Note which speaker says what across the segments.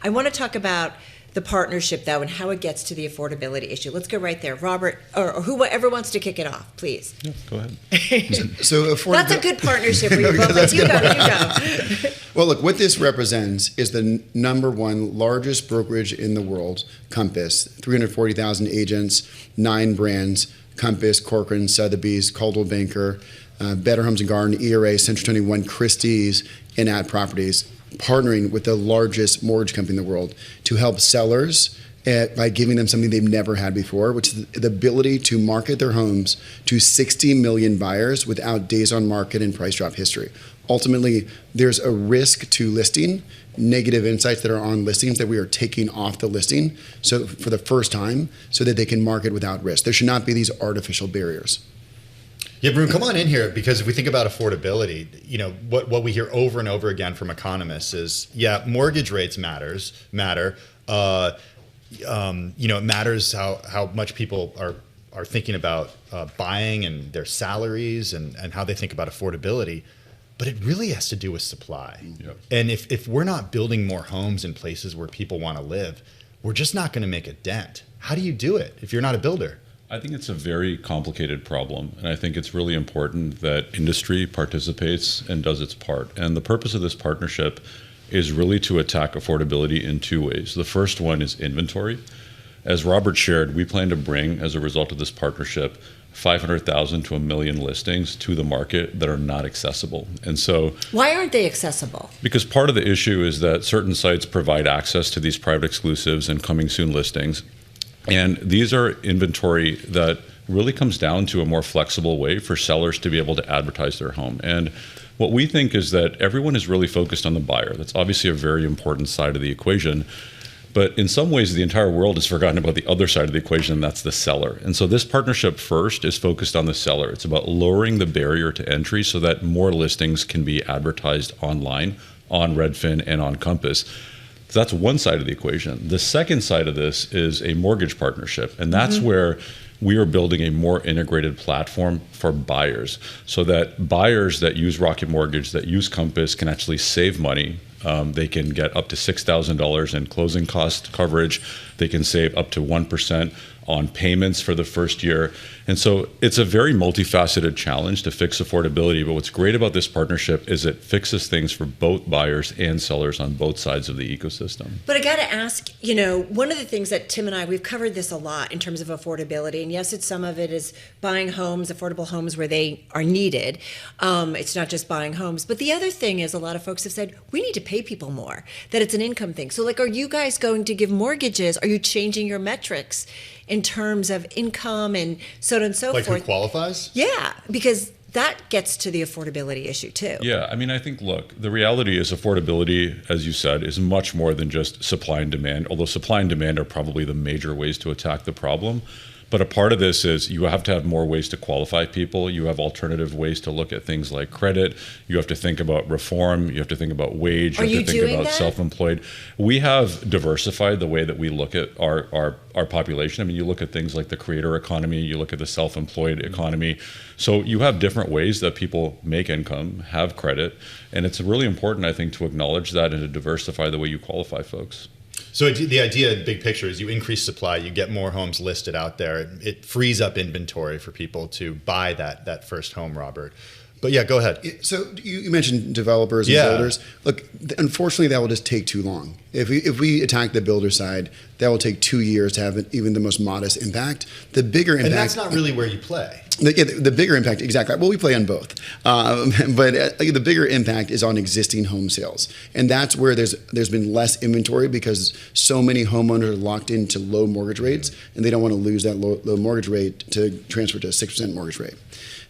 Speaker 1: I want to talk about the partnership, though, and how it gets to the affordability issue. Let's go right there. Robert, or whoever wants to kick it off, please.
Speaker 2: Yeah, go ahead.
Speaker 1: That's a good partnership. You go.
Speaker 3: Well, look, what this represents is the number one largest brokerage in the world, Compass, 340,000 agents, 9 brands, Compass, Corcoran, Sotheby's, Coldwell Banker, Better Homes and Garden, ERA, Century 21, Christie's, and At Properties, partnering with the largest mortgage company in the world to help sellers by giving them something they've never had before, which is the ability to market their homes to 60 million buyers without days on market and price drop history. Ultimately, there's a risk to listing, negative insights that are on listings that we are taking off the listing so for the first time so that they can market without risk. There should not be these artificial barriers.
Speaker 4: Yeah, Bruno, come on in here, because if we think about affordability, what we hear over and over again from economists is, mortgage rates matter. It matters how much people are thinking about buying and their salaries and how they think about affordability. But it really has to do with supply. Yep. And if we're not building more homes in places where people want to live, we're just not going to make a dent. How do you do it if you're not a builder?
Speaker 2: I think it's a very complicated problem, and I think it's really important that industry participates and does its part. And the purpose of this partnership is really to attack affordability in 2 ways. The first one is inventory. As Robert shared, we plan to bring, as a result of this partnership, 500,000 to 1 million listings to the market that are not accessible. And so,
Speaker 1: why aren't they accessible?
Speaker 2: Because part of the issue is that certain sites provide access to these private exclusives and coming soon listings. And these are inventory that really comes down to a more flexible way for sellers to be able to advertise their home. And what we think is that everyone is really focused on the buyer. That's obviously a very important side of the equation. But in some ways, the entire world has forgotten about the other side of the equation, and that's the seller. And so this partnership first is focused on the seller. It's about lowering the barrier to entry so that more listings can be advertised online, on Redfin and on Compass. So that's one side of the equation. The second side of this is a mortgage partnership, and that's where we are building a more integrated platform for buyers so that buyers that use Rocket Mortgage, that use Compass, can actually save money. They can get up to $6,000 in closing cost coverage. They can save up to 1% on payments for the first year. And so it's a very multifaceted challenge to fix affordability. But what's great about this partnership is it fixes things for both buyers and sellers on both sides of the ecosystem.
Speaker 1: But I got to ask, one of the things that Tim and we've covered this a lot in terms of affordability. And yes, some of it is buying homes, affordable homes where they are needed. It's not just buying homes. But the other thing is a lot of folks have said, we need to pay people more, that it's an income thing. So are you guys going to give mortgages? Are you changing your metrics in terms of income and so on and so forth?
Speaker 4: Like who qualifies?
Speaker 1: Yeah, because that gets to the affordability issue too.
Speaker 2: Yeah, I think, look, the reality is affordability, as you said, is much more than just supply and demand, although supply and demand are probably the major ways to attack the problem. But a part of this is you have to have more ways to qualify people. You have alternative ways to look at things like credit. You have to think about reform. You have to think about wage. You have to think about self-employed. We have diversified the way that we look at our population. You look at things like the creator economy. You look at the self-employed economy. So you have different ways that people make income, have credit. And it's really important, I think, to acknowledge that and to diversify the way you qualify folks.
Speaker 4: So the idea, big picture, is you increase supply, you get more homes listed out there. It frees up inventory for people to buy that first home, Robert. But yeah, go ahead.
Speaker 3: So you mentioned developers and builders. Look, unfortunately, that will just take too long. If we attack the builder side, that will take 2 years to have even the most modest impact. The bigger impact,
Speaker 4: and that's not really where you play.
Speaker 3: The bigger impact, exactly. Well, we play on both, but the bigger impact is on existing home sales, and that's where there's been less inventory because so many homeowners are locked into low mortgage rates, and they don't want to lose that low mortgage rate to transfer to a 6% mortgage rate.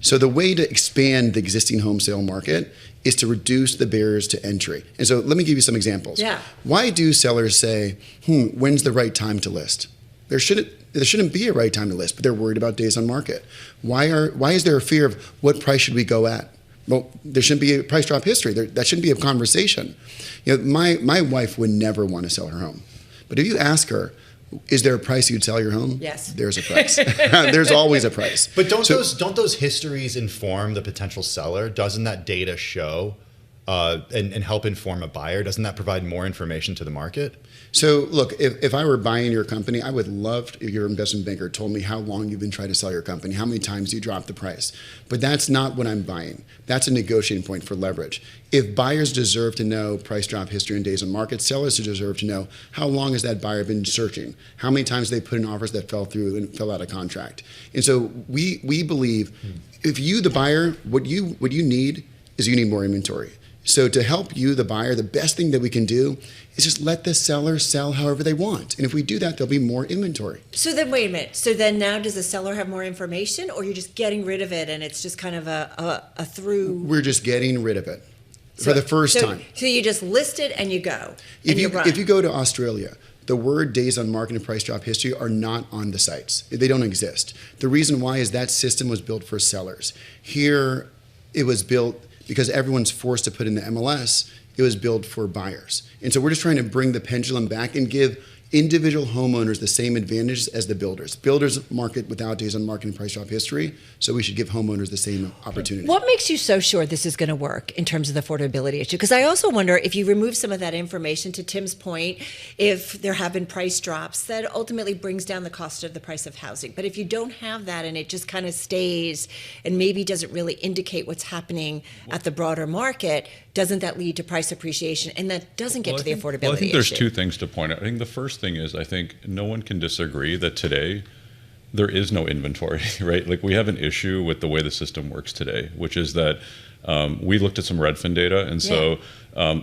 Speaker 3: So the way to expand the existing home sale market is to reduce the barriers to entry. And so let me give you some examples.
Speaker 1: Yeah.
Speaker 3: Why do sellers say, when's the right time to list? There shouldn't be a right time to list, but they're worried about days on market. Why is there a fear of what price should we go at? Well, there shouldn't be a price drop history. That shouldn't be a conversation. My wife would never want to sell her home. But if you ask her, is there a price you'd sell your home?
Speaker 1: Yes.
Speaker 3: There's a price. There's always a price.
Speaker 4: But don't those histories inform the potential seller? Doesn't that data show and help inform a buyer? Doesn't that provide more information to the market?
Speaker 3: So look, if I were buying your company, I would love if your investment banker told me how long you've been trying to sell your company, how many times you dropped the price. But that's not what I'm buying. That's a negotiating point for leverage. If buyers deserve to know price drop history and days on market, sellers deserve to know how long has that buyer been searching, how many times they put in offers that fell through and fell out of contract. And so we believe if you, the buyer, what you need is you need more inventory. So to help you, the buyer, the best thing that we can do is just let the seller sell however they want. And if we do that, there'll be more inventory.
Speaker 1: So then, wait a minute. So then now does the seller have more information, or you're just getting rid of it and it's just kind of a through?
Speaker 3: We're just getting rid of it for the first time.
Speaker 1: So you just list it and you go.
Speaker 3: If you go to Australia, the word days on market and price drop history are not on the sites. They don't exist. The reason why is that system was built for sellers. Here, it was built because everyone's forced to put in the MLS. It was built for buyers. And so we're just trying to bring the pendulum back and give individual homeowners the same advantages as the builders. Builders market without days on market and price drop history, so we should give homeowners the same opportunity.
Speaker 1: What makes you so sure this is going to work in terms of the affordability issue? Because I also wonder if you remove some of that information, to Tim's point, if there have been price drops, that ultimately brings down the cost of the price of housing. But if you don't have that and it just kind of stays and maybe doesn't really indicate what's happening at the broader market, doesn't that lead to price appreciation? And that doesn't get to the affordability issue.
Speaker 2: I think there's two things to point out. I think the first thing is, I think no one can disagree that today there is no inventory, right? Like, we have an issue with the way the system works today, which is that we looked at some Redfin data, and so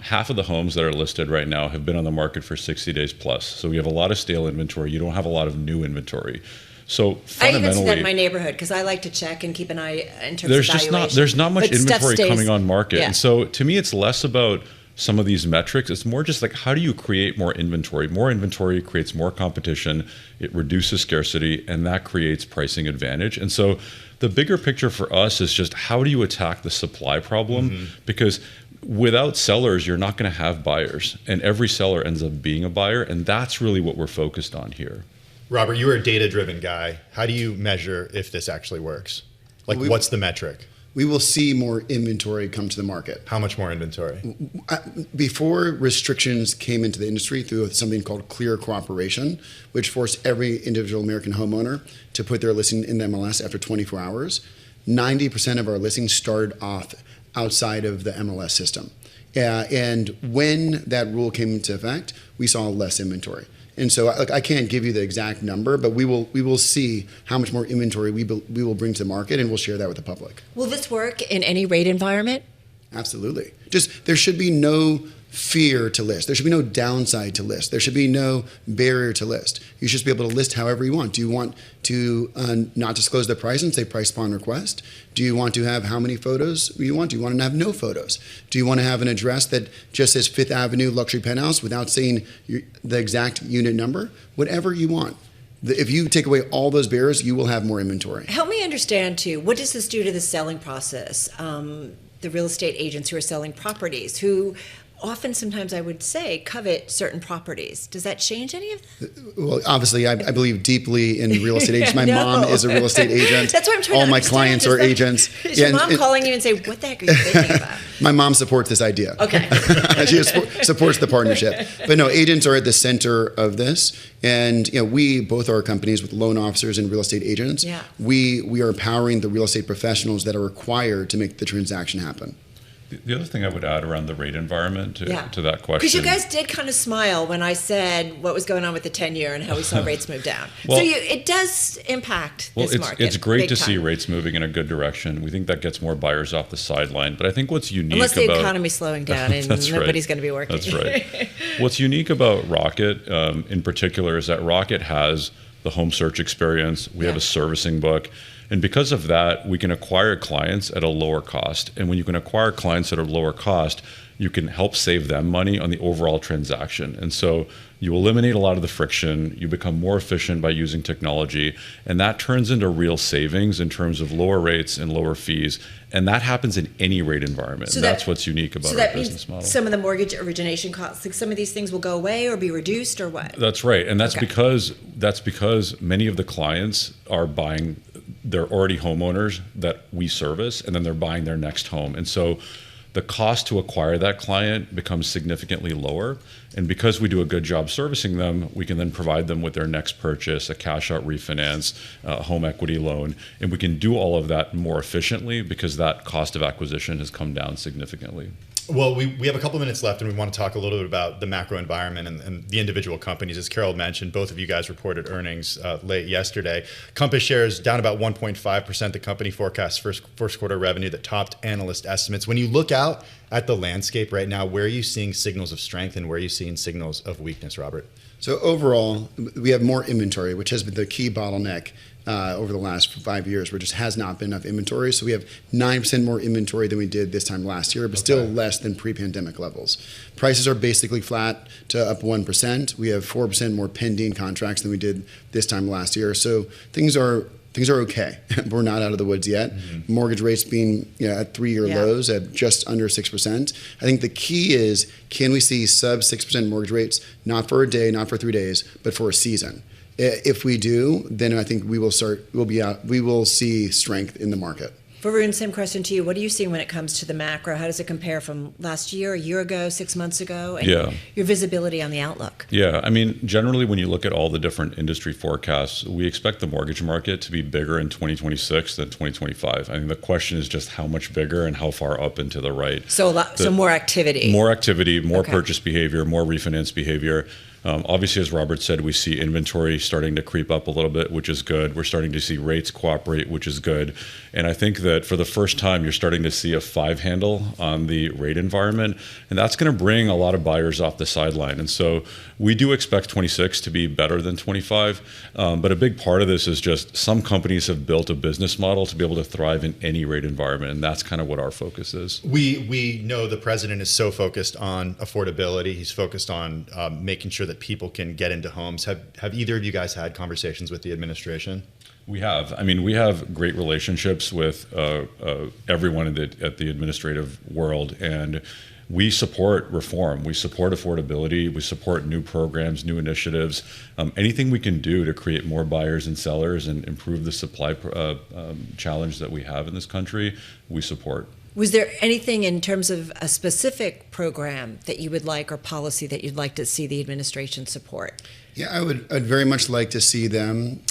Speaker 2: half of the homes that are listed right now have been on the market for 60 days plus. So we have a lot of stale inventory. You don't have a lot of new inventory. So
Speaker 1: I even see that
Speaker 2: fundamentally,
Speaker 1: in my neighborhood because I like to check and keep an eye in terms
Speaker 2: there's
Speaker 1: of
Speaker 2: just
Speaker 1: valuation.
Speaker 2: there's not much
Speaker 1: But stuff
Speaker 2: inventory
Speaker 1: stays-
Speaker 2: coming on market.
Speaker 1: Yeah.
Speaker 2: And so to me, it's less about some of these metrics. It's more just like, how do you create more inventory? More inventory creates more competition. It reduces scarcity, and that creates pricing advantage. And so the bigger picture for us is just, how do you attack the supply problem? Because without sellers, you're not going to have buyers, and every seller ends up being a buyer. And that's really what we're focused on here.
Speaker 4: Robert, you were a data-driven guy. How do you measure if this actually works? Like, what's the metric?
Speaker 3: We will see more inventory come to the market.
Speaker 4: How much more inventory?
Speaker 3: Before restrictions came into the industry through something called clear cooperation, which forced every individual American homeowner to put their listing in the MLS after 24 hours, 90% of our listings started off outside of the MLS system. And when that rule came into effect, we saw less inventory. And so I can't give you the exact number, but we will see how much more inventory we will bring to the market, and we'll share that with the public.
Speaker 1: Will this work in any rate environment?
Speaker 3: Absolutely. Just, there should be no fear to list. There should be no downside to list. There should be no barrier to list. You should be able to list however you want. Do you want to not disclose the price and say price upon request? Do you want to have how many photos you want? Do you want to have no photos? Do you want to have an address that just says Fifth Avenue luxury penthouse without saying the exact unit number? Whatever you want. If you take away all those barriers, you will have more inventory.
Speaker 1: Help me understand, too, what does this do to the selling process? The real estate agents who are selling properties, who often, sometimes I would say, covet certain properties. Does that change any of that?
Speaker 3: Well, obviously, I believe deeply in real estate agents. My mom is a real estate agent.
Speaker 1: That's what I'm trying
Speaker 3: All
Speaker 1: to
Speaker 3: my
Speaker 1: understand.
Speaker 3: clients are agents.
Speaker 1: Is your mom calling you and say, what the heck are you thinking about?
Speaker 3: My mom supports this idea.
Speaker 1: Okay.
Speaker 3: She supports the partnership. But no, agents are at the center of this. And we, both our companies with loan officers and real estate agents, we are empowering the real estate professionals that are required to make the transaction happen.
Speaker 2: The other thing I would add around the rate environment to that question.
Speaker 1: Because you guys did kind of smile when I said what was going on with the 10-year and how we saw rates move down.
Speaker 2: Well,
Speaker 1: so it does impact this market.
Speaker 2: It's great to
Speaker 1: time.
Speaker 2: see rates moving in a good direction. We think that gets more buyers off the sideline. But I think what's unique
Speaker 1: Unless the
Speaker 2: about
Speaker 1: economy's slowing down and nobody's going to be working.
Speaker 2: That's right. What's unique about Rocket in particular is that Rocket has the home search experience. We have a servicing book. And because of that, we can acquire clients at a lower cost. And when you can acquire clients at a lower cost, you can help save them money on the overall transaction. And so you eliminate a lot of the friction, you become more efficient by using technology, and that turns into real savings in terms of lower rates and lower fees. And that happens in any rate environment. So that's what's unique about our business model.
Speaker 1: Some of the mortgage origination costs, like some of these things will go away or be reduced or what?
Speaker 2: That's right. And that's because many of the clients are buying, they're already homeowners that we service, and then they're buying their next home. And so the cost to acquire that client becomes significantly lower. And because we do a good job servicing them, we can then provide them with their next purchase, a cash out refinance, a home equity loan. And we can do all of that more efficiently because that cost of acquisition has come down significantly.
Speaker 4: Well, we have a couple minutes left, and we want to talk a little bit about the macro environment and the individual companies. As Carol mentioned, both of you guys reported earnings late yesterday. Compass shares down about 1.5%. The company forecasts first quarter revenue that topped analyst estimates. When you look out at the landscape right now, where are you seeing signals of strength and where are you seeing signals of weakness, Robert?
Speaker 3: So overall, we have more inventory, which has been the key bottleneck over the last 5 years, where just has not been enough inventory. So we have 9% more inventory than we did this time last year, but still less than pre-pandemic levels. Prices are basically flat to up 1%. We have 4% more pending contracts than we did this time last year. So things are okay. We're not out of the woods yet. Mm-hmm. Mortgage rates being at 3-year lows at just under 6%. I think the key is, can we see sub 6% mortgage rates, not for a day, not for 3 days, but for a season? If we do, then I think we will see strength in the market.
Speaker 1: Varun, same question to you. What are you seeing when it comes to the macro? How does it compare from last year, a year ago, 6 months ago? And your visibility on the outlook?
Speaker 2: Yeah, I mean, generally when you look at all the different industry forecasts, we expect the mortgage market to be bigger in 2026 than 2025. I mean, the question is just how much bigger and how far up and to the right.
Speaker 1: So more activity.
Speaker 2: More activity, more purchase behavior, more refinance behavior. Obviously, as Robert said, we see inventory starting to creep up a little bit, which is good. We're starting to see rates cooperate, which is good. And I think that for the first time, you're starting to see a 5 handle on the rate environment. And that's going to bring a lot of buyers off the sideline. And so we do expect 26 to be better than 25. But a big part of this is just some companies have built a business model to be able to thrive in any rate environment. And that's kind of what our focus is.
Speaker 4: We know the president is so focused on affordability. He's focused on making sure that people can get into homes. Have either of you guys had conversations with the administration?
Speaker 2: We have. I mean, we have great relationships with everyone at the administrative world, and we support reform. We support affordability. We support new programs, new initiatives, anything we can do to create more buyers and sellers and improve the supply challenge that we have in this country, we support.
Speaker 1: Was there anything in terms of a specific program that you would like or policy that you'd like to see the administration support?
Speaker 3: Yeah, I'd very much like to see them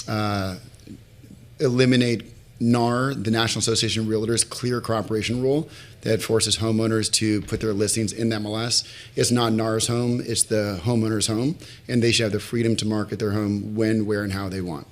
Speaker 3: eliminate NAR, the National Association of Realtors, clear cooperation rule that forces homeowners to put their listings in the MLS. It's not NAR's home, it's the homeowner's home, and they should have the freedom to market their home when, where, and how they want.